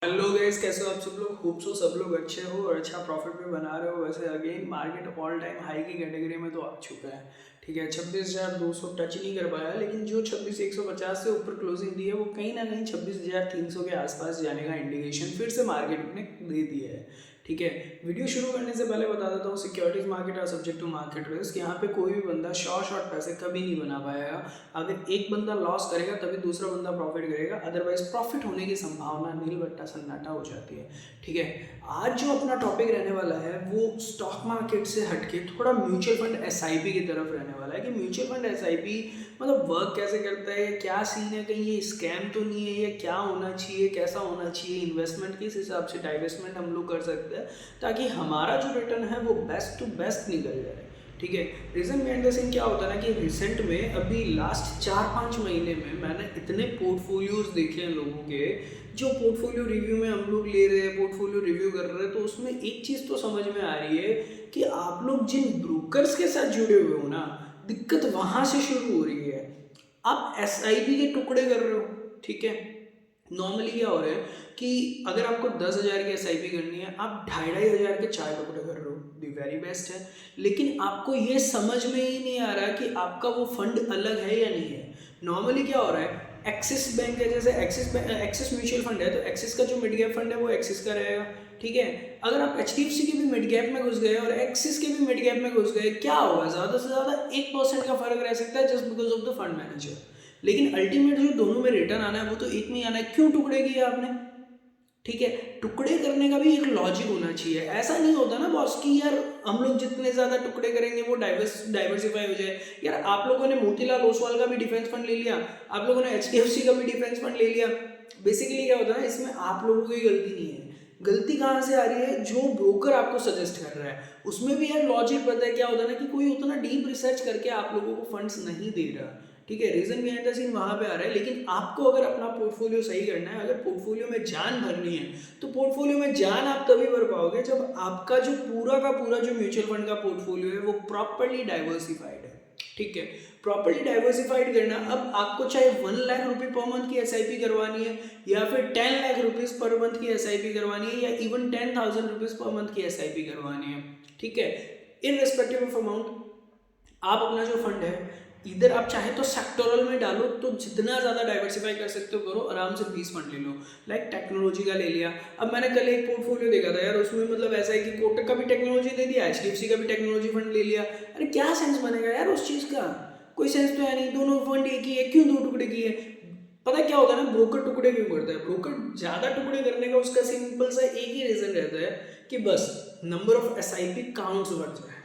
Hello guys, कैसे हो आप सब लोग। होप सो सब लोग अच्छे हो और अच्छा प्रॉफिट भी बना रहे हो। वैसे again market all time high की कैटेगरी में तो आ चुका है। ठीक है, 26,200 टच नहीं कर पाया, लेकिन जो 26,150 से ऊपर क्लोजिंग दी है वो कहीं ना कहीं 26,300 के आसपास जाने का इंडिकेशन फिर से मार्केट ने दे दिया है। ठीक है, वीडियो शुरू करने से पहले बता देता हूँ, सिक्योरिटीज मार्केट और सब्जेक्ट टू मार्केट रिस्क। यहाँ पे कोई भी बंदा शॉर्ट पैसे कभी नहीं बना पाएगा। अगर एक बंदा लॉस करेगा तभी दूसरा बंदा प्रॉफिट करेगा, अदरवाइज प्रॉफिट होने की संभावना नील बट्टा सन्नाटा हो जाती है। ठीक है, आज जो अपना टॉपिक रहने वाला है वो स्टॉक मार्केट से हटके थोड़ा म्यूचुअल फंड एसआईपी की तरफ रहने वाला है कि म्यूचुअल फंड एसआईपी मतलब वर्क कैसे करता है, क्या सीन है, कहीं ये स्कैम तो नहीं है, ये क्या होना चाहिए, कैसा होना चाहिए, इन्वेस्टमेंट किस हिसाब से डाइवेस्टमेंट हम लोग कर सकते हैं ताकि हमारा जो रिटर्न है वो बेस्ट टू बेस्ट निकल जाए। ठीक है, रीज़न बिहाइंड द सीन क्या होता है ना कि रिसेंट में अभी लास्ट 4-5 महीने में मैंने इतने पोर्टफोलियोज देखे हैं लोगों के। जो पोर्टफोलियो रिव्यू में हम लोग ले रहे हैं, पोर्टफोलियो रिव्यू कर रहे हैं, तो उसमें एक चीज़ तो समझ में आ रही है कि आप लोग जिन ब्रोकर्स के साथ जुड़े हुए हो ना, दिक्कत वहाँ से शुरू हो रही है। आप एसआईपी के टुकड़े कर रहे हो। ठीक है, नॉर्मली क्या हो रहा है कि अगर आपको 10,000 की एसआईपी करनी है, आप 2,500 के 4 टुकड़े कर रहे हो, दी वेरी बेस्ट है। लेकिन आपको ये समझ में ही नहीं आ रहा कि आपका वो फंड अलग है या नहीं है। नॉर्मली क्या हो रहा है, एक्सिस बैंक है, जैसे एक्सिस म्यूचुअल फंड है, तो एक्सिस का जो मिड गैप फंड है वो एक्सिस का रहेगा। ठीक है, अगर आप एचडीएफसी के भी मिड गैप में घुस गए और एक्सिस के भी मिड गैप में घुस गए, क्या होगा, ज़्यादा से ज़्यादा 1% का फर्क रह सकता है just because of the fund manager. लेकिन अल्टीमेट जो दोनों में रिटर्न आना है वो तो एक में ही आना है। क्यों टुकड़े किए आपने। ठीक है, टुकड़े करने का भी एक लॉजिक होना चाहिए। ऐसा नहीं होता ना बॉस कि यार हम लोग जितने ज्यादा टुकड़े करेंगे वो डाइवर्सिफाई हो जाए। यार आप लोगों ने मोतीलाल ओसवाल का भी डिफेंस फंड ले लिया, आप लोगों ने एचडीएफसी का भी डिफेंस फंड ले लिया। बेसिकली क्या होता है ना, इसमें आप लोगों की गलती नहीं है। गलती कहाँ से आ रही है, जो ब्रोकर आपको सजेस्ट कर रहा है उसमें भी यार लॉजिक पता है क्या होता है ना कि कोई उतना डीप रिसर्च करके आप लोगों को फंड्स नहीं दे रहा। ठीक है, रीजन बिहाइंड द सीन वहां पे आ रहा है। लेकिन आपको अगर अपना पोर्टफोलियो सही करना है, अगर पोर्टफोलियो में जान भरनी है, तो पोर्टफोलियो में जान आप तभी भर पाओगे जब आपका जो पूरा का पूरा जो म्यूचुअल फंड का पोर्टफोलियो है वो प्रॉपरली डाइवर्सिफाइड है। ठीक है, प्रॉपरली डाइवर्सिफाइड करना, अब आपको चाहे 1 लाख रुपए पर मंथ की एसआईपी करवानी है या फिर 10 लाख रुपीज पर मंथ की एसआईपी करवानी है या इवन 10,000 रुपीज पर मंथ की एसआईपी करवानी है। ठीक है, इन ऑफ अमाउंट आप अपना जो फंड है, इधर आप चाहे तो सेक्टोरल में डालो, तो जितना ज़्यादा डाइवर्सिफाई कर सकते हो करो, आराम से 20 फंड ले लो। लाइक टेक्नोलॉजी का ले लिया। अब मैंने कल एक पोर्टफोलियो देखा था यार, उसमें मतलब ऐसा है कि कोटक का भी टेक्नोलॉजी दे दिया, एचडीएफसी का भी टेक्नोलॉजी फंड ले लिया। अरे क्या सेंस बनेगा यार उस चीज़ का, कोई सेंस तो है नहीं। दोनों फंड एक ही है, क्यों दो टुकड़े किए। पता क्या होता है ना, ब्रोकर टुकड़े क्यों करता है, ब्रोकर ज़्यादा टुकड़े करने का उसका सिंपल सा एक ही रीज़न रहता है कि बस नंबर ऑफ एसआईपी काउंट्स बढ़ जाए।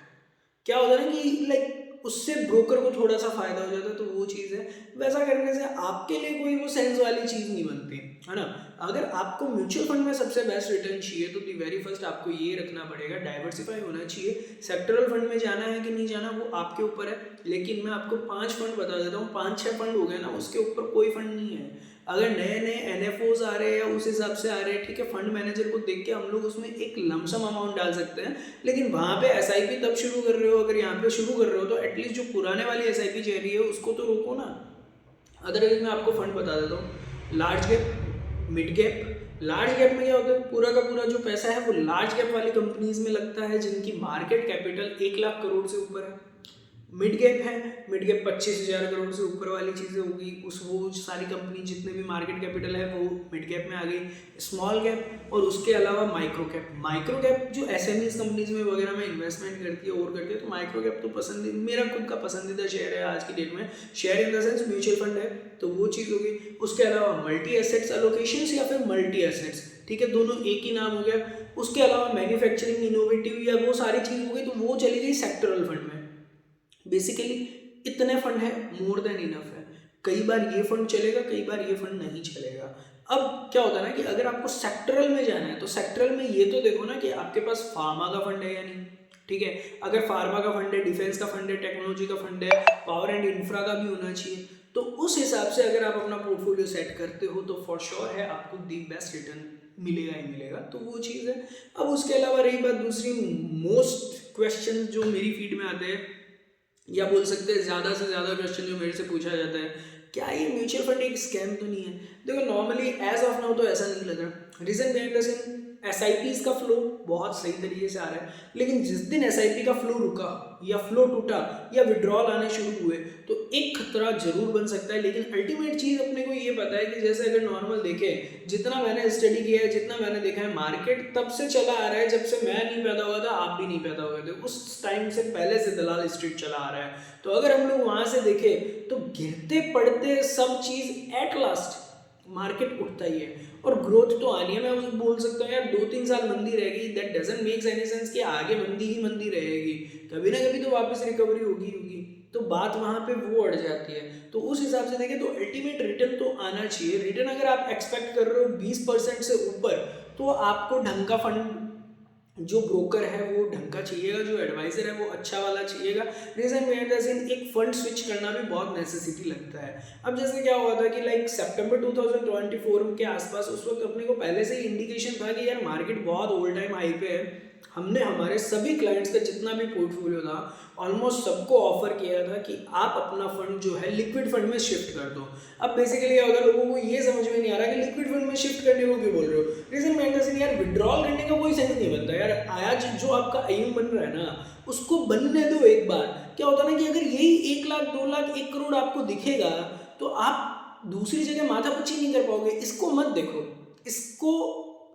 क्या होता है ना कि लाइक उससे ब्रोकर को थोड़ा सा फायदा हो जाता है, तो वो चीज़ है। वैसा करने से आपके लिए कोई वो सेंस वाली चीज़ नहीं बनती है ना। अगर आपको म्यूचुअल फंड में सबसे बेस्ट रिटर्न चाहिए तो दी वेरी फर्स्ट आपको ये रखना पड़ेगा, डाइवर्सिफाई होना चाहिए। सेक्टरल फंड में जाना है कि नहीं जाना वो आपके ऊपर है, लेकिन मैं आपको 5 फंड बता देता हूँ। 5-6 फंड हो गए ना, उसके ऊपर कोई फंड नहीं है। अगर नए नए एनएफओज आ रहे हैं या उस हिसाब से आ रहे हैं, ठीक है, फंड मैनेजर को देख के हम लोग उसमें एक लमसम अमाउंट डाल सकते हैं। लेकिन वहाँ पे एसआईपी तब शुरू कर रहे हो, अगर यहाँ पे शुरू कर रहे हो तो एटलीस्ट जो पुराने वाली एसआईपी चल रही है उसको तो रोको ना। अदरवाइज मैं आपको फंड बता देता हूँ, large gap, mid gap. Large gap में क्या होता है, पूरा का पूरा जो पैसा है वो लार्ज गैप वाली कंपनीज में लगता है जिनकी मार्केट कैपिटल 1 लाख करोड़ से ऊपर है। मिड गैप है, मिड गैप 25,000 करोड़ से ऊपर वाली चीज़ें होगी, उस वो सारी कंपनी जितने भी मार्केट कैपिटल है वो मिड गैप में आ गई। स्मॉल गैप और उसके अलावा माइक्रो कैप। माइक्रो कैप जो एसएमईज कंपनीज में वगैरह में इन्वेस्टमेंट करती है और करती है, तो माइक्रो कैप तो पसंद, मेरा खुद का पसंदीदा शेयर है आज की डेट में। Share in the sense mutual fund है, तो वो चीज़ होगी। उसके अलावा मल्टी एसेट्स एलोकेशंस या फिर मल्टी एसेट्स, ठीक है, दोनों एक ही नाम हो गया। उसके अलावा मैन्युफैक्चरिंग, इनोवेटिव या वो सारी चीज़ हो गई, तो वो चली गई सेक्टरल फंड में। बेसिकली इतने फंड है, मोर देन इनफ है। कई बार ये फंड चलेगा, कई बार ये फंड नहीं चलेगा। अब क्या होता है ना कि अगर आपको सेक्टरल में जाना है तो सेक्टरल में ये तो देखो ना कि आपके पास फार्मा का फंड है या नहीं। ठीक है, अगर फार्मा का फंड है, डिफेंस का फंड है, टेक्नोलॉजी का फंड है, पावर एंड इंफ्रा का भी होना चाहिए, तो उस हिसाब से अगर आप अपना पोर्टफोलियो सेट करते हो तो फॉर श्योर है आपको दी बेस्ट रिटर्न मिलेगा ही मिलेगा। तो वो चीज़ है। अब उसके अलावा रही बात दूसरी, मोस्ट क्वेश्चन जो मेरी फीड में आते हैं, या बोल सकते हैं ज़्यादा से ज़्यादा क्वेश्चन जो मेरे से पूछा जाता है, क्या ये म्यूचुअल फंड एक स्कैम तो नहीं है। देखो नॉर्मली एज ऑफ नाउ तो ऐसा नहीं लग रहा। रीजन बिहाइंड द SIPs का फ्लो बहुत सही तरीके से आ रहा है, लेकिन जिस दिन SIP का फ्लो रुका या फ्लो टूटा या विड्रॉल आने शुरू हुए तो एक खतरा जरूर बन सकता है। लेकिन अल्टीमेट चीज अपने को ये पता है कि जैसे अगर नॉर्मल देखें, जितना मैंने स्टडी किया है, जितना मैंने देखा है, मार्केट तब से चला आ रहा है जब से मैं नहीं पैदा हुआ था, आप भी नहीं पैदा हुए थे, उस टाइम से पहले से दलाल स्ट्रीट चला आ रहा है। तो अगर हम लोग वहां से देखें तो गिरते पड़ते सब चीज एट लास्ट मार्केट उठता ही है और ग्रोथ तो आनी है। मैं उसे बोल सकता हूँ यार 2-3 साल मंदी रहेगी, that doesn't makes any sense कि आगे मंदी ही मंदी रहेगी, कभी ना कभी तो वापस रिकवरी होगी, तो बात वहां पे वो अड़ जाती है। तो उस हिसाब से देखें तो अल्टीमेट रिटर्न तो आना चाहिए। रिटर्न अगर आप एक्सपेक्ट कर रहे हो 20% से ऊपर, तो आपको ढंग का फंड, जो ब्रोकर है वो ढंग का चाहिएगा, जो एडवाइजर है वो अच्छा वाला चाहिएगा। रीजन बिहाइंड द सीन एक फंड स्विच करना भी बहुत नेसेसिटी लगता है। अब जैसे क्या हुआ था कि लाइक सितंबर 2024 के आसपास, उस वक्त अपने को पहले से ही इंडिकेशन था कि यार मार्केट बहुत ऑल टाइम हाई पे है। हमने हमारे सभी क्लाइंट्स का जितना भी पोर्टफोलियो था ऑलमोस्ट सबको ऑफर किया था कि आप अपना फंड जो है लिक्विड फंड में शिफ्ट कर दो। अब बेसिकली क्या होता है, लोगों को ये समझ में नहीं आ रहा कि लिक्विड फंड में शिफ्ट करने को क्यों बोल रहे हो। रीजन बिहाइंड द सीन यार विड्रॉल करने का कोई सेंस नहीं बनता यार। आज जो आपका एम बन रहा है ना, उसको बनने दो एक बार। क्या होता है ना कि अगर यही 1 लाख 2 लाख 1 करोड़ आपको दिखेगा तो आप दूसरी जगह माथापच्ची नहीं कर पाओगे। इसको मत देखो, इसको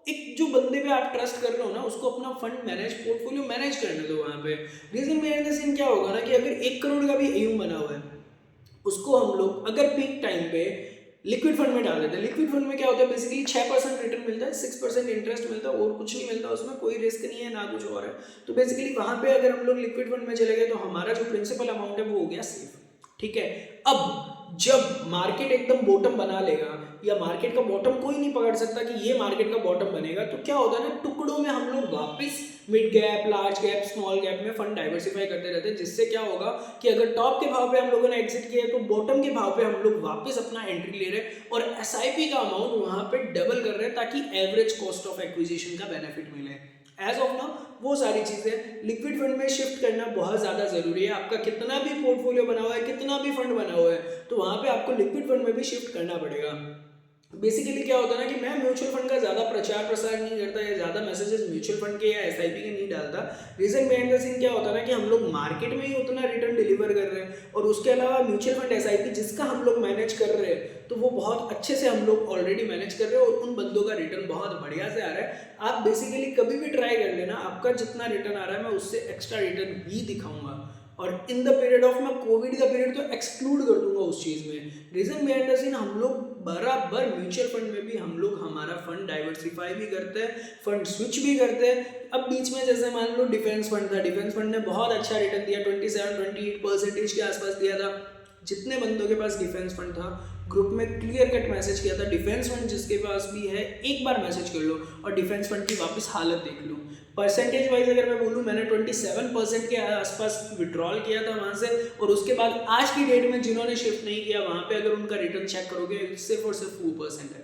एक जो बंदे पे आप ट्रस्ट कर रहे हो ना, उसको अपना फंड मैनेज, पोर्टफोलियो मैनेज करने दो वहां पे। रीजन बिहाइंड द सीन क्या होगा ना कि अगर 1 करोड़ का भी एम बना हुआ है, उसको हम लोग अगर पीक टाइम पे लिक्विड फंड में डाल देते हैं। लिक्विड फंड में क्या होता है, बेसिकली 6% रिटर्न मिलता है, 6% इंटरेस्ट मिलता है और कुछ नहीं मिलता, उसमें कोई रिस्क नहीं है ना कुछ और है। तो बेसिकली वहां पे अगर हम लोग लिक्विड फंड में चले गए तो हमारा जो प्रिंसिपल अमाउंट है वो हो गया सेफ। ठीक है, अब जब मार्केट एकदम बॉटम बना लेगा, या मार्केट का बॉटम कोई नहीं पकड़ सकता कि ये मार्केट का बॉटम बनेगा, तो क्या होता है ना, टुकड़ों में हम लोग वापस mid gap, large gap, small gap में फंड डाइवर्सिफाई करते रहते हैं। जिससे क्या होगा कि अगर टॉप के भाव पे हम लोगों ने एग्जिट किया है तो बॉटम के भाव पे हम लोग वापस अपना एंट्री ले रहे हैं और SIP का अमाउंट वहां पे डबल कर रहे हैं, ताकि एवरेज कॉस्ट ऑफ एक्विजिशन का बेनिफिट मिले। एज ऑफ नाउ वो सारी चीजें लिक्विड फंड में शिफ्ट करना बहुत ज्यादा जरूरी है। आपका कितना भी पोर्टफोलियो बना हुआ है, कितना भी फंड बना हुआ है, तो वहां पे आपको लिक्विड फंड में भी शिफ्ट करना पड़ेगा। बेसिकली क्या होता है ना कि मैं म्यूचुअल फंड का ज़्यादा प्रचार प्रसार नहीं करता या ज़्यादा मैसेजेस म्यूचुअल फंड के या SIP के नहीं डालता। रीजन बिहाइंड द सीन क्या होता है ना कि हम लोग मार्केट में ही उतना रिटर्न डिलीवर कर रहे हैं, और उसके अलावा म्यूचुअल फंड SIP जिसका हम लोग मैनेज कर रहे हैं तो वो बहुत अच्छे से हम लोग ऑलरेडी मैनेज कर रहे हैं और उन बंदों का रिटर्न बहुत बढ़िया से आ रहा है। आप बेसिकली कभी भी ट्राई कर लेना, आपका जितना रिटर्न आ रहा है मैं उससे एक्स्ट्रा रिटर्न ही दिखाऊंगा। और इन द पीरियड ऑफ, मैं कोविड का पीरियड तो एक्सक्लूड कर दूंगा उस चीज़ में। रीजन बिहाइंड द सीन हम लोग बराबर म्यूचुअल फंड में भी हम लोग हमारा फंड डाइवर्सिफाई भी करते हैं, फंड स्विच भी करते हैं। अब बीच में जैसे मान लो डिफेंस फंड था, डिफेंस फंड ने बहुत अच्छा रिटर्न दिया, 27-28% के आसपास दिया था। जितने बंदों के पास डिफेंस फंड था, ग्रुप में क्लियर कट मैसेज किया था, डिफेंस फंड जिसके पास भी है एक बार मैसेज कर लो और डिफेंस फंड की वापस हालत देख लो। परसेंटेज वाइज अगर मैं बोलूँ, मैंने 27% के आसपास विड्रॉल किया था वहाँ से, और उसके बाद आज की डेट में जिन्होंने शिफ्ट नहीं किया वहाँ पे अगर उनका रिटर्न चेक करोगे सिर्फ और सिर्फ 4% है।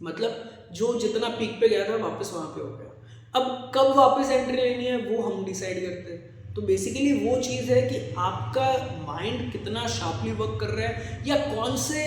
मतलब जो जितना पीक पे गया था वापस वहाँ पे हो गया। अब कब वापस एंट्री लेनी है वो हम डिसाइड करते हैं। तो बेसिकली वो चीज़ है कि आपका माइंड कितना शार्पली वर्क कर रहा है या कौन से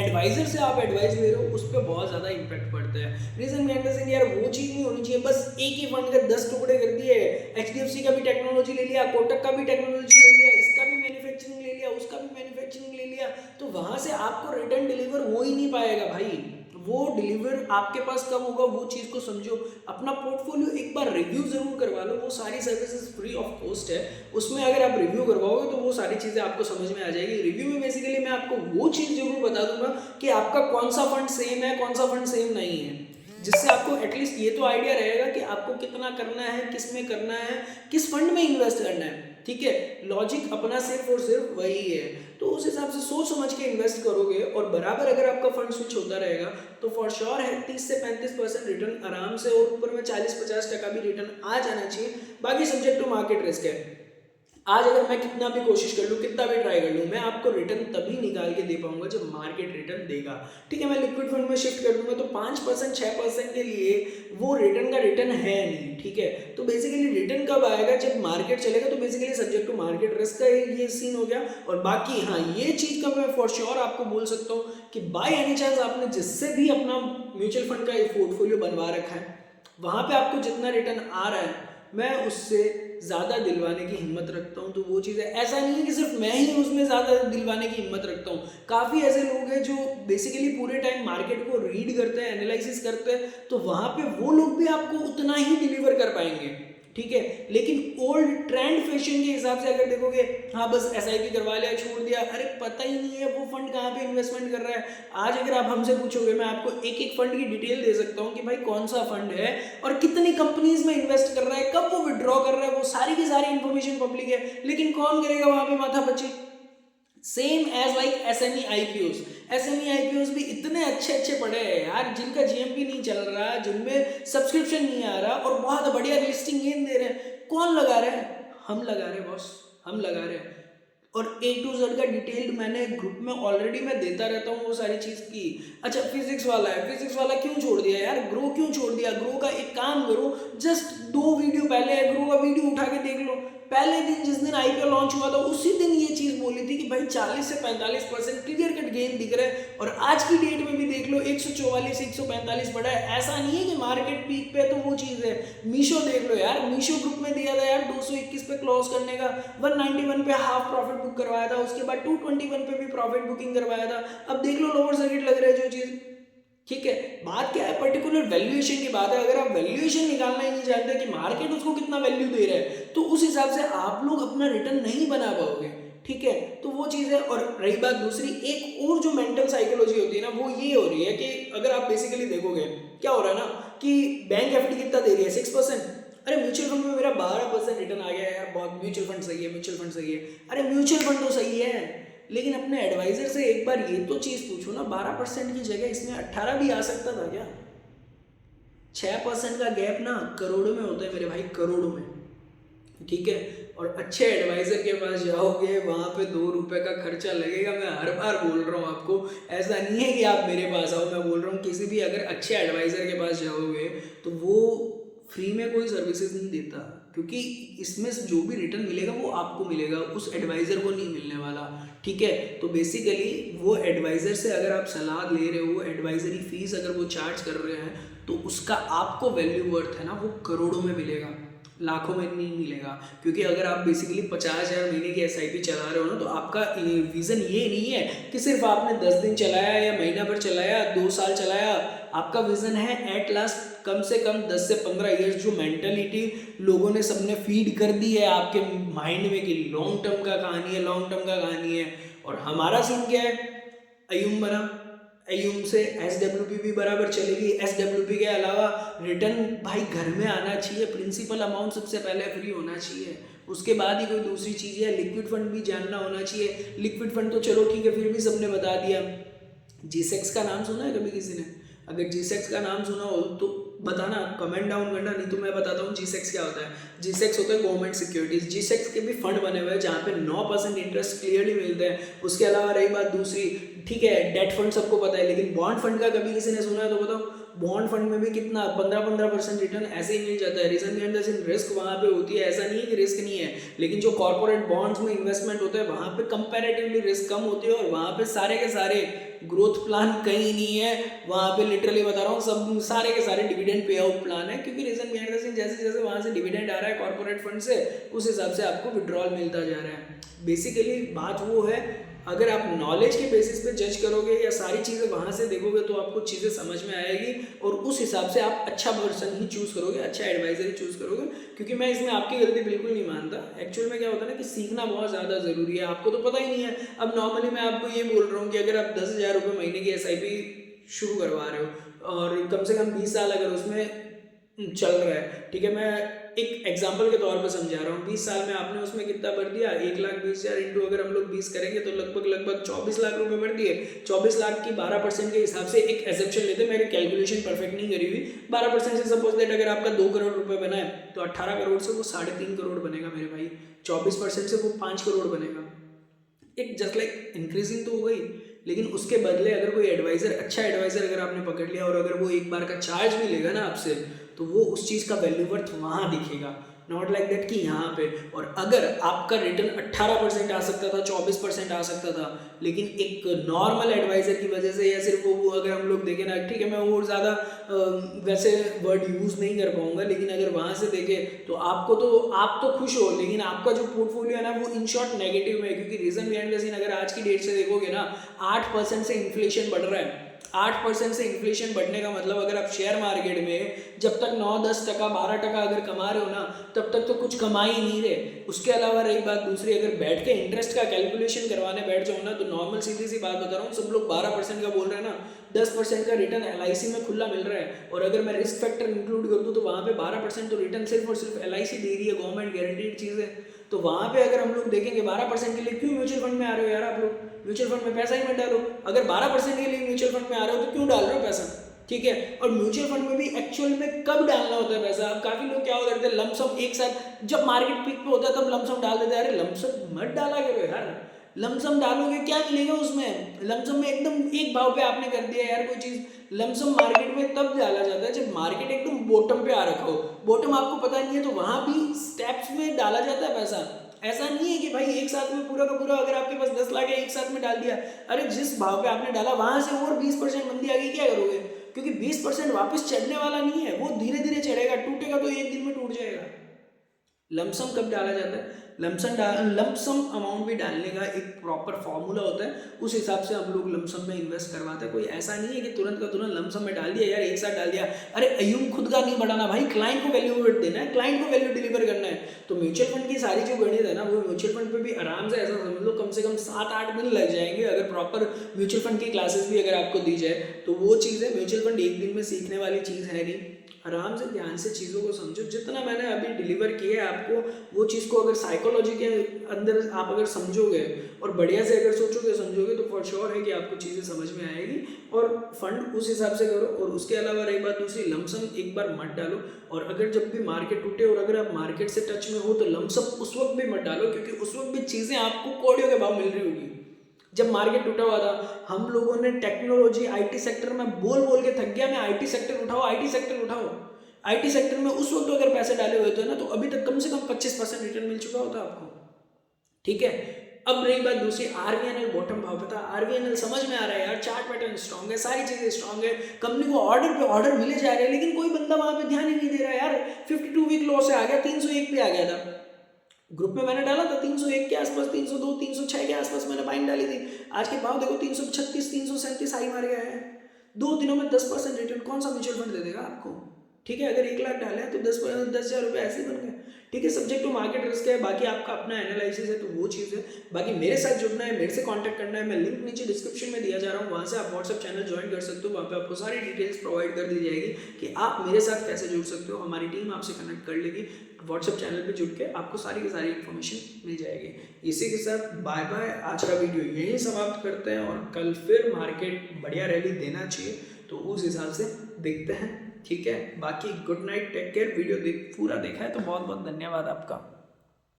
एडवाइजर से आप एडवाइस ले रहे हो, उस पर बहुत ज़्यादा इंपैक्ट पड़ता है। रीजन बिहाइंड द सीन यार वो चीज़ नहीं होनी चाहिए बस एक ही फंड के 10 टुकड़े कर दिए, HDFC का भी टेक्नोलॉजी ले लिया, कोटक का भी टेक्नोलॉजी ले लिया, इसका भी मैन्युफैक्चरिंग ले लिया, उसका भी मैन्युफैक्चरिंग ले लिया, तो वहाँ से आपको रिटर्न डिलीवर हो ही नहीं पाएगा भाई। वो डिलीवर आपके पास कब होगा वो चीज़ को समझो। अपना पोर्टफोलियो एक बार रिव्यू जरूर करवा लो, वो सारी सर्विसेज फ्री ऑफ कॉस्ट है, उसमें अगर आप रिव्यू करवाओगे तो वो सारी चीज़ें आपको समझ में आ जाएगी। रिव्यू में बेसिकली मैं आपको वो चीज़ जरूर बता दूंगा कि आपका कौन सा फंड सेम है, कौन सा फंड सेम नहीं है, जिससे आपको एटलीस्ट ये तो आइडिया रहेगा कि आपको कितना करना है, किस में करना है, किस फंड में इन्वेस्ट करना है। ठीक है, लॉजिक अपना सिर्फ और सिर्फ वही है। तो उस हिसाब से सोच समझ के इन्वेस्ट करोगे और बराबर अगर आपका फंड स्विच होता रहेगा तो फॉर श्योर है 30 से 35% रिटर्न आराम से, और ऊपर में 40-50% भी रिटर्न आ जाना चाहिए। बाकी सब्जेक्ट टू मार्केट रिस्क है। आज अगर मैं कितना भी कोशिश कर लूँ, कितना भी ट्राई कर लूँ, मैं आपको रिटर्न तभी निकाल के दे पाऊंगा जब मार्केट रिटर्न देगा। ठीक है, मैं लिक्विड फंड में शिफ्ट कर दूंगा तो 5% 6% के लिए वो रिटर्न का रिटर्न है नहीं। ठीक है, तो बेसिकली रिटर्न कब आएगा, जब मार्केट चलेगा। तो basically subject to market risk का ये सीन हो गया। और बाकी हाँ, ये चीज़ का मैं फॉर श्योर आपको बोल सकता हूँ कि बाय एनी चांस आपने जिससे भी अपना म्यूचुअल फंड का पोर्टफोलियो बनवा रखा है, वहाँ पे आपको जितना रिटर्न आ रहा है, मैं उससे ज़्यादा दिलवाने की हिम्मत रखता हूँ। तो वो चीज़ है, ऐसा नहीं है कि सिर्फ मैं ही उसमें ज़्यादा दिलवाने की हिम्मत रखता हूँ। काफ़ी ऐसे लोग हैं जो बेसिकली पूरे टाइम मार्केट को रीड करते हैं, एनालिसिस करते हैं, तो वहाँ पे वो लोग भी आपको उतना ही डिलीवर कर पाएंगे। ठीक है, लेकिन ओल्ड ट्रेंड फैशन के हिसाब से अगर देखोगे, हाँ बस एसआईपी करवा लिया, छोड़ दिया, अरे पता ही नहीं है वो फंड कहाँ पे इन्वेस्टमेंट कर रहा है। आज अगर आप हमसे पूछोगे, मैं आपको एक एक फंड की डिटेल दे सकता हूँ कि भाई कौन सा फंड है और कितनी कंपनीज में इन्वेस्ट कर रहा है, कब वो विड्रॉ कर रहा है, वो सारी की सारी इन्फॉर्मेशन पब्लिक है। लेकिन कौन करेगा वहां पे माथा पच्ची। Same as like SME IPOs. SME IPOs भी इतने अच्छे अच्छे पड़े हैं यार, जिनका जीएमपी नहीं चल रहा, जिनमें सब्सक्रिप्शन नहीं आ रहा और बहुत बढ़िया लिस्टिंग गेन दे रहे हैं। कौन लगा रहे हैं? हम लगा रहे हैं बॉस, हम लगा रहे हैं। और A to Z का डिटेल्ड मैंने ग्रुप में ऑलरेडी मैं देता रहता हूँ वो सारी चीज़ की। अच्छा, फिजिक्स वाला है, फिजिक्स वाला क्यों छोड़ दिया यार? ग्रो क्यों छोड़ दिया? ग्रो का एक काम करो, जस्ट 2 वीडियो पहले है ग्रो का वीडियो उठा के देख लो। पहले दिन जिस दिन आईपीओ लॉन्च हुआ था उसी दिन ये चीज़ बोली थी कि भाई 40 से 45% क्लियर कट गेन दिख रहा है। और आज की डेट में भी देख लो 144 145 बढ़ा है। ऐसा नहीं है कि मार्केट पीक पे तो वो चीज़ है। मीशो देख लो यार, मीशो ग्रुप में दिया था यार 221 पे क्लोज करने का, 191 पे हाफ प्रॉफिट बुक करवाया था, उसके बाद 221 पे भी प्रॉफिट बुकिंग करवाया था। अब देख लो लोअर सर्किट लग रहा है जो चीज़। ठीक है, बात क्या है, पर्टिकुलर वैल्यूएशन की बात है। अगर आप वैल्यूएशन निकालना ही नहीं जानते कि मार्केट उसको कितना वैल्यू दे रहा है, तो उस हिसाब से आप लोग अपना रिटर्न नहीं बना पाओगे। ठीक है, तो वो चीज़ है। और रही बात दूसरी, एक और जो मेंटल साइकोलॉजी होती है ना, वो ये हो रही है कि अगर आप बेसिकली देखोगे क्या हो रहा है ना, कि बैंक एफडी कितना दे रही है, 6%। अरे म्यूचुअल फंड में मेरा 12% रिटर्न आ गया है यार, बहुत म्यूचुअल फंड सही है, म्यूचुअल फंड सही है। अरे म्यूचुअल फंड तो सही है, लेकिन अपने एडवाइजर से एक बार ये तो चीज़ पूछो ना, 12% की जगह इसमें 18 भी आ सकता था क्या? 6% का गैप ना करोड़ों में होता है मेरे भाई, करोड़ों में। ठीक है, और अच्छे एडवाइज़र के पास जाओगे, वहाँ पे 2 रुपये का खर्चा लगेगा। मैं हर बार बोल रहा हूँ आपको, ऐसा नहीं है कि आप मेरे पास आओ, मैं बोल रहा हूँ किसी भी अगर अच्छे एडवाइज़र के पास जाओगे तो वो फ्री में कोई सर्विसेज नहीं देता, क्योंकि इसमें जो भी रिटर्न मिलेगा वो आपको मिलेगा, उस एडवाइज़र को नहीं मिलने वाला। ठीक है, तो बेसिकली वो एडवाइज़र से अगर आप सलाह ले रहे हो, एडवाइजरी फीस अगर वो चार्ज कर रहे हैं, तो उसका आपको वैल्यू वर्थ है ना, वो करोड़ों में मिलेगा, लाखों में नहीं मिलेगा। क्योंकि अगर आप बेसिकली 50,000 महीने की एसआईपी चला रहे हो ना, तो आपका विज़न ये नहीं है कि सिर्फ आपने 10 दिन चलाया या महीना भर चलाया, 2 साल चलाया। आपका विज़न है एट लास्ट कम से कम 10 से 15 ईयर्स। जो मेंटलिटी लोगों ने सबने फीड कर दी है आपके माइंड में कि लॉन्ग टर्म का कहानी है, लॉन्ग टर्म का कहानी है। और हमारा सीन क्या है, अयूम बना, अयूम से एसडब्ल्यूपी भी बराबर चलेगी। एसडब्ल्यूपी के अलावा रिटर्न भाई घर में आना चाहिए, प्रिंसिपल अमाउंट सबसे पहले फ्री होना चाहिए, उसके बाद ही कोई दूसरी चीज़ है। लिक्विड फंड भी जानना होना चाहिए। लिक्विड फंड तो चलो ठीक है, फिर भी सबने बता दिया। G-Secs का नाम सुना है कभी किसी ने? अगर G-Secs का नाम सुना हो तो बताना, कमेंट डाउन करना, नहीं तो मैं बताता हूँ G-Secs क्या होता है। G-Secs होता है गवर्नमेंट सिक्योरिटीज। G-Secs के भी फंड बने हुए हैं जहाँ पे 9% इंटरेस्ट क्लियरली मिलते हैं। उसके अलावा रही बात दूसरी, ठीक है डेट फंड सबको पता है, लेकिन बॉन्ड फंड का कभी किसी ने सुना है तो बताओ। बॉन्ड फंड में भी कितना 15% रिटर्न ऐसे ही मिल जाता है। Reason behind the scene risk वहाँ पे होती है, ऐसा नहीं है कि रिस्क नहीं है, लेकिन जो कॉर्पोरेट बॉन्ड्स में इन्वेस्टमेंट होता है वहाँ पे कंपैरेटिवली रिस्क कम होती है, और वहाँ पे सारे के सारे ग्रोथ प्लान कहीं नहीं है। वहाँ पे लिटरली बता रहा हूँ, सब सारे के सारे डिविडेंड पे आउट प्लान है, क्योंकि रीजन बिहाइंड द सीन जैसे जैसे वहाँ से डिविडेंड आ रहा है कॉर्पोरेट फंड से, उस हिसाब से आपको विड्रॉल मिलता जा रहा है। बेसिकली बात वो है, अगर आप नॉलेज के बेसिस पे जज करोगे या सारी चीज़ें वहाँ से देखोगे तो आपको चीज़ें समझ में आएगी, और उस हिसाब से आप अच्छा पर्सन ही चूज़ करोगे, अच्छा एडवाइजर ही चूज़ करोगे। क्योंकि मैं इसमें आपकी गलती बिल्कुल नहीं मानता। एक्चुअल में क्या होता है ना कि सीखना बहुत ज़्यादा ज़रूरी है, आपको तो पता ही नहीं है। अब नॉर्मली मैं आपको ये बोल रहा हूँ कि अगर आप 10,000 रुपये महीने की SIP शुरू करवा रहे हो और कम से कम 20 साल अगर उसमें चल रहा है, ठीक है। मैं एक एग्जांपल के तौर पर समझा रहा हूँ। 20 साल में आपने उसमें कितना भर दिया, 1,20,000 इंटू अगर हम लोग 20 करेंगे तो लगभग 24 लाख रुपए भर दिए। 24 लाख की 12% के हिसाब से एक एसेप्शन लेते, मेरी कैलकुलेशन परफेक्ट नहीं करी हुई, 12% से सपोज दैट अगर आपका 2 करोड़ रुपए बना है तो 18 करोड़ से वो 3.5 करोड़ बनेगा मेरे भाई, 24% से वो 5 करोड़ बनेगा। एक जस्ट लाइक इंक्रीजिंग तो हो गई, लेकिन उसके बदले अगर कोई एडवाइजर, अच्छा एडवाइजर अगर आपने पकड़ लिया और अगर वो एक बार का चार्ज भी लेगा ना आपसे, तो वो उस चीज़ का वैल्यू वर्थ वहाँ दिखेगा, नॉट लाइक दैट कि यहाँ पे। और अगर आपका रिटर्न 18% आ सकता था, 24% आ सकता था, लेकिन एक नॉर्मल एडवाइजर की वजह से, या सिर्फ वो अगर हम लोग देखें ना, ठीक है मैं वो ज़्यादा वैसे वर्ड यूज़ नहीं कर पाऊंगा, लेकिन अगर वहाँ से देखें तो आपको तो, आप तो खुश हो, लेकिन आपका जो पोर्टफोलियो है ना वो इन शॉर्ट नेगेटिव में है। क्योंकि रीजन बिहाइंड द सीन अगर आज की डेट से देखोगे ना, 8% से इन्फ्लेशन बढ़ रहा है। 8% से इन्फ्लेशन बढ़ने का मतलब, अगर आप शेयर मार्केट में जब तक 9-10%, 12% अगर कमा रहे हो ना, तब तक तो कुछ कमा ही नहीं रहे। उसके अलावा रही बात दूसरी, अगर बैठ के इंटरेस्ट का कैलकुलेशन करवाने बैठ जाओ ना, तो नॉर्मल सीधी सी बात बता रहा हूँ, सब लोग 12% का बोल रहे हैं ना, 10% का रिटर्न LIC में खुला मिल रहा है। और अगर मैं रिस्क फैक्टर इंक्लूड कर दूँ तो वहाँ पे 12% तो रिटर्न सिर्फ और सिर्फ LIC दे रही है, गवर्नमेंट गारंटीड चीज़ है। तो वहाँ पे अगर हम लोग देखेंगे 12% के लिए क्यों म्यूचुअल फंड में आ रहे हो यार आप लोग, म्यूचुअल फंड में पैसा ही मत डालो। अगर 12% के लिए म्यूचुअल फंड में आ रहे हो तो क्यों डाल रहे हो पैसा, ठीक है। और म्यूचुअल फंड में भी एक्चुअल में कब डालना होता है पैसा, अब काफी लोग क्या करते हैं, लमसम एक साथ जब मार्केट पीक पे होता है तब लमसम डाल देते हैं। अरे लमसम मत डाला करो यार, लमसम डालोगे क्या मिलेगा उसमें, लमसम में एकदम एक भाव पे आपने कर दिया यार कोई चीज। लमसम मार्केट में तब डाला जाता है जब मार्केट एकदम बॉटम पे आ रखा हो, बॉटम आपको पता नहीं है तो वहां भी स्टेप्स में डाला जाता है पैसा। ऐसा नहीं है कि भाई एक साथ में पूरा का पूरा, अगर आपके पास 10 लाख है एक साथ में डाल दिया, अरे जिस भाव पे आपने डाला वहां से और 20% मंदी आ गई, क्या करोगे? क्योंकि 20% वापस चढ़ने वाला नहीं है, वो धीरे धीरे चढ़ेगा, टूटेगा तो एक दिन में टूट जाएगा। लमसम कब डाला जाता है, लमसम अमाउंट भी डालने का एक प्रॉपर फॉर्मूला होता है, उस हिसाब से हम लोग लमसम में इन्वेस्ट करवाते हैं। कोई ऐसा नहीं है कि तुरंत का तुरंत लमसम में डाल दिया यार, एक साथ डाल दिया। अरे अयूम खुद का नहीं बढ़ाना भाई, क्लाइंट को वैल्यू देना है, क्लाइंट को वैल्यू डिलीवर करना है। तो म्यूचुअल फंड की सारी जो गणित है ना, वो म्यूचुअल फंड पे भी आराम से ऐसा समझ लो कम से कम 7-8 दिन लग जाएंगे, अगर प्रॉपर म्यूचुअल फंड की क्लासेस भी अगर आपको दी जाए तो। वो चीज़ है, म्यूचुअल फंड एक दिन में सीखने वाली चीज़ है नहीं। आराम से ध्यान से चीज़ों को समझो, जितना मैंने अभी डिलीवर किया है आपको, वो चीज़ को अगर साइकोलॉजी के अंदर आप अगर समझोगे और बढ़िया से अगर सोचोगे समझोगे तो फॉर श्योर है कि आपको चीज़ें समझ में आएगी। और फंड उस हिसाब से करो। और उसके अलावा रही बात दूसरी, लमसम एक बार मत डालो। और अगर जब भी मार्केट टूटे और अगर आप मार्केट से टच में हो तो लमसम उस वक्त भी मत डालो, क्योंकि उस वक्त भी चीज़ें आपको कौड़ियों के भाव मिल रही होगी। जब मार्केट टूटा हुआ था, हम लोगों ने टेक्नोलॉजी IT सेक्टर में बोल बोल के थक गया, मैं IT सेक्टर उठाओ, IT सेक्टर उठाओ। IT सेक्टर में उस वक्त अगर पैसे डाले हुए थे ना, तो अभी तक कम से कम 25% रिटर्न मिल चुका होता आपको, ठीक है। अब रही बात दूसरी, RVNL बॉटम भाव पे था, RVNL समझ में आ रहा है यार, चार्ट पैटर्न स्ट्रांग है, सारी चीजें स्ट्रांग है, कंपनी को ऑर्डर पे ऑर्डर मिले जा रहे हैं, लेकिन कोई बंदा वहां पे ध्यान ही नहीं दे रहा यार। 52 वीक लॉ से आ गया, 301 पे आ गया था। ग्रुप में मैंने डाला था 301 के आसपास, 302 306 के आसपास मैंने बाइंग डाली थी। आज के भाव देखो 336 337 हाई मार गया है। 2 दिनों में 10% रिटर्न कौन सा म्यूचुअल फंड दे देगा आपको, ठीक है। अगर 1 लाख डाले हैं तो 10,000 रुपये ऐसे ही बन गए, ठीक है। सब्जेक्ट टू मार्केट रिस्क है, बाकी आपका अपना एनालिसिस है, तो वो चीज़ है। बाकी मेरे साथ जुड़ना है, मेरे से कांटेक्ट करना है, मैं लिंक नीचे डिस्क्रिप्शन में दिया जा रहा हूँ, वहाँ से आप व्हाट्सएप चैनल ज्वाइन कर सकते हो। वहाँ पे आपको सारी डिटेल्स प्रोवाइड कर दी जाएगी कि आप मेरे साथ कैसे जुड़ सकते हो। हमारी टीम आपसे कनेक्ट कर लेगी, व्हाट्सएप चैनल पे जुड़ के आपको सारी की सारी इन्फॉर्मेशन मिल जाएगी। इसी के साथ बाय बाय, आज का वीडियो यहीं समाप्त करते हैं, और कल फिर मार्केट बढ़िया रैली देना चाहिए, तो उस हिसाब से देखते हैं, ठीक है। बाकी good night, take care. Video पूरा देखा है तो बहुत बहुत धन्यवाद आपका।